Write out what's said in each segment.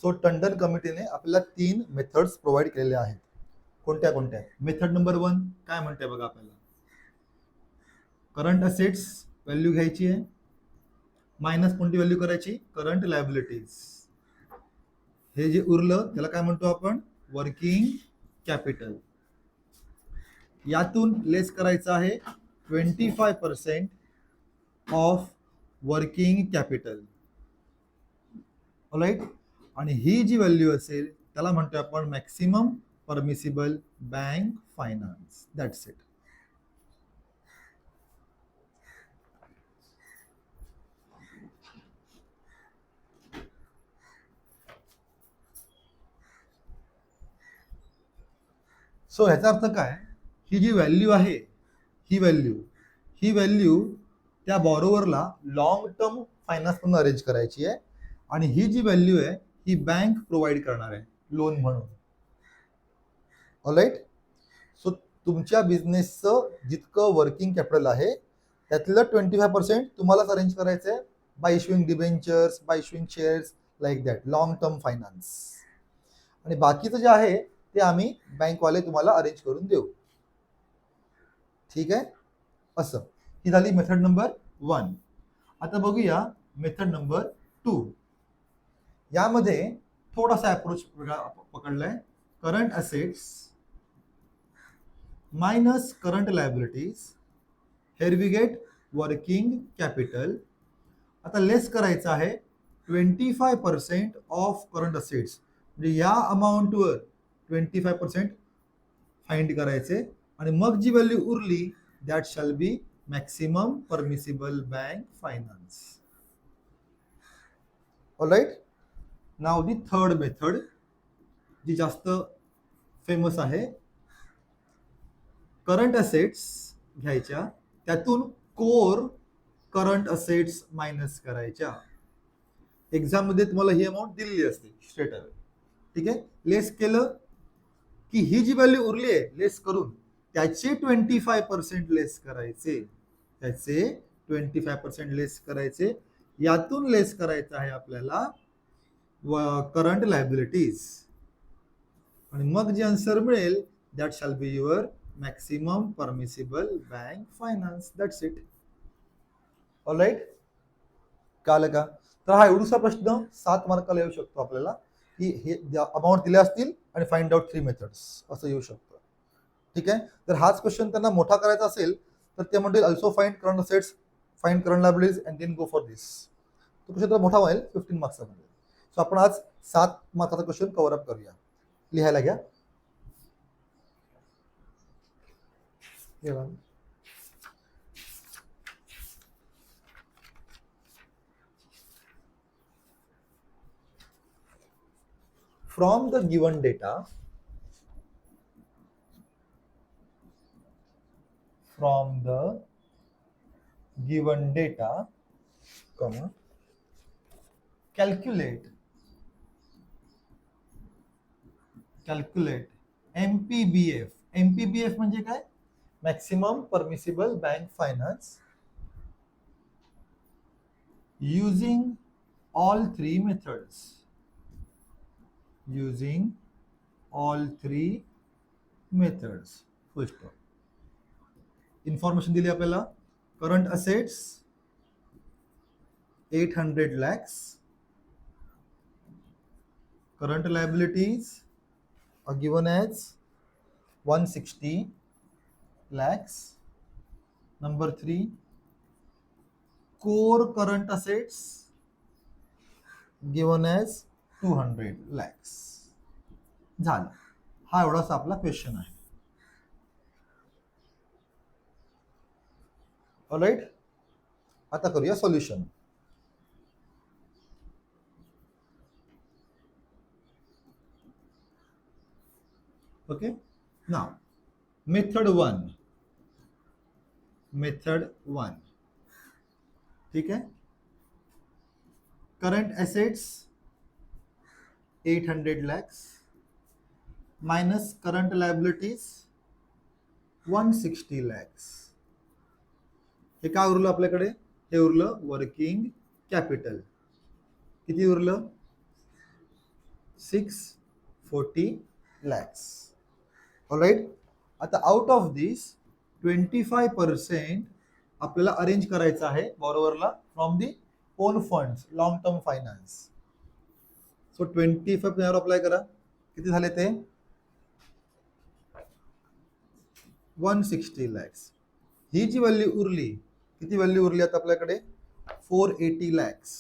So Tandon कमिटीने आपल्याला 3 methods provide केलेले आहेत. कोणत्या कोणत्या? मेथड नंबर 1 काय म्हणते बघा आपल्याला. करंट असेट्स व्हॅल्यू घ्यायची आहे, मायनस कोणती व्हॅल्यू करायची? Current liabilities. हे जे उरलं त्याला काय म्हणतो आपण? Working capital. यातून लेस करायचं आहे 25% ऑफ वर्किंग कॅपिटल. ऑलराईट. आणि ही जी व्हॅल्यू असेल त्याला म्हणतो आपण maximum permissible bank finance. That's it. So ह्याचा अर्थ काय? ही जी व्हॅल्यू आहे, ही व्हॅल्यू त्या बॉरोवरला लॉंग टर्म फायनान्स म्हणून अरेंज करायची आहे, आणि ही जी व्हॅल्यू आहे ही बँक प्रोव्हाइड करणार आहे लोन म्हणून. ऑलराईट. सो तुमच्या बिझनेसचं जितकं वर्किंग कॅपिटल आहे त्यातलं 25% तुम्हालाच अरेंज करायचं आहे by issuing debentures, by issuing shares, like that, long term finance. आणि बाकीचं जे आहे ते आम्ही बँकवाले तुम्हाला अरेंज करून देऊ. ठीक आहे. असं ही झाली मेथड नंबर 1. आता बघूया मेथड नंबर 2. यामध्ये थोडासा अप्रोच पकडलाय. Current assets minus current liabilities. Here we get working capital. आता लेस करायचं आहे 25% ऑफ करंट असेट्स. म्हणजे या अमाऊंटवर 25% फाइंड करायचे, आणि मग जी व्हॅल्यू उरली that shall be maximum permissible bank finance. Alright. Now the third method जी जास्त फेमस आहे. करंट असेट्स घ्यायच्या, त्यातून कोर करंट असेट्स मायनस करायच्या. एक्झाम मध्ये तुम्हाला ही अमाऊंट दिलेली असते स्ट्रेट अवे. ठीक आहे. लेस केलं की ही जी व्हॅल्यू उरली आहे लेस करून त्याचे 25% लेस करायचे. त्याचे 25% लेस करायचे. यातून लेस करायचं आहे आपल्याला करंट लायबिलिटीज. आणि मग जे आन्सर मिळेल that shall be your maximum permissible bank finance. That's it. All right. कळलं का? तर हा एवढूसा प्रश्न 7 मार्काला येऊ शकतो आपल्याला, की हे अमाऊंट दिले असतील आणि फाइंड आउट 3 मेथड्स असं येऊ शकतं. ठीक आहे. तर हाच क्वेश्चन त्यांना मोठा करायचा असेल तर ते म्हणतील also find current assets, find current liabilities and then go for this. तो क्वेश्चन तर मोठा होईल 15 मार्क्समध्ये. सो आपण आज 7 मार्काचा क्वेश्चन कव्हर अप करूया. लिहायला घ्या. From the given data, calculate MPBF. MPBF म्हणजे काय? Maximum permissible bank finance using all 3 methods. फुल स्टॉप. इन्फॉर्मेशन दिली आपल्याला. Current assets 800 lakhs. Current liabilities are given as 160 lakhs. Number 3, core current assets given as 200 lakhs. झालं. हा एवढासा आपला question आहे. All right. आता करूया सोल्युशन. ओके. नाव मेथड 1. ठीक आहे. Current assets 800 lakhs minus current liabilities 160 lakhs. हे काय उरलं आपल्याकडे? हे उरलं वर्किंग कॅपिटल. किती उरलं? 640 lakhs. ऑलराईट. आता आउट ऑफ दिस 25% आपल्याला अरेंज करायचं आहे बॉरोवरला from the own funds long term finance. So 25% apply करा. किती झाले ते 160 लॅक्स. ही जी व्हॅल्यू उरली, किती व्हॅल्यू उरली आता आपल्याकडे 480 लॅक्स.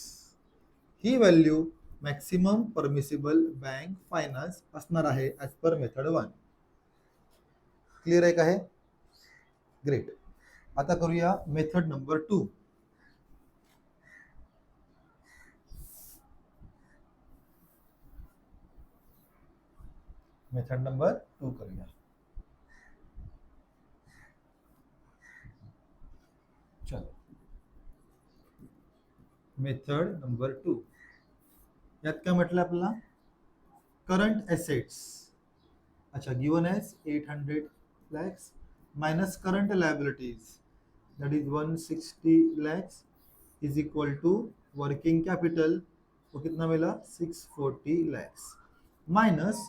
ही value maximum permissible bank finance असणार आहे ॲज पर मेथड 1. क्लिअर आहे का हे? ग्रेट. आता करूया मेथड नंबर 2. मेथड नंबर 2 करूया. चलो मेथड नंबर 2. यात काय म्हटलं आपल्याला करंट एसेट्स. अच्छा, given age 800 lakhs minus current liabilities, that is 160 lakhs is equal to working capital. वो कितना मिला 640 lakhs minus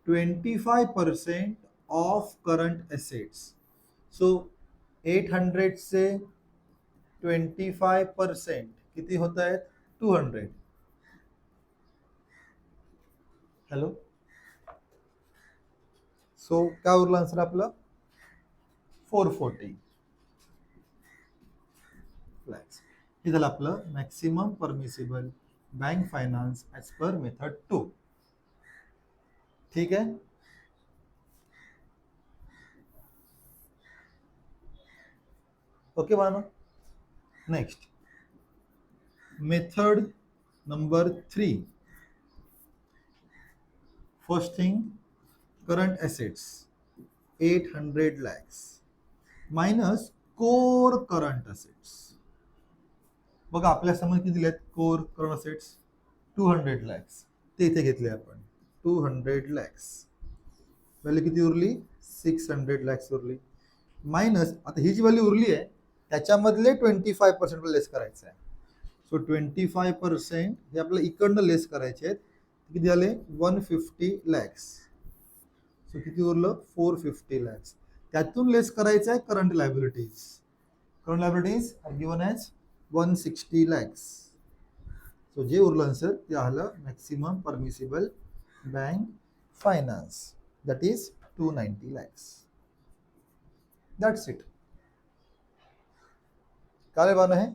25% of current assets. So 800 से 25% किती होता है 200. हेलो. सो काय उरलं आन्सर आपलं 440 lakhs. हे झालं आपलं maximum permissible bank finance as per method 2. ठीक आहे. ओके बाळांनो. Next method number 3. First thing current assets 800 lakhs minus core current assets. बघा आपल्या समोर किती दिलेत कोर करंट असेट्स 200 lakhs. ते इथे घेतले आपण 200 lakhs. व्हॅल्यू किती उरली 600 lakhs उरली. मायनस आता ही जी व्हॅल्यू उरली आहे त्याच्यामधले 25% लेस करायचं आहे. सो 25% हे आपल्याला इकडनं लेस करायचे आहेत. किती झाले 150 lakhs. सो किती उरलं 450 lakhs. त्यातून लेस करायचं आहे current liabilities. Current liabilities are given as 160 lakhs. So जे उरलं आन्सर ते आलं maximum permissible bank finance, that is 290 lakhs. That's it. काय बाण आहे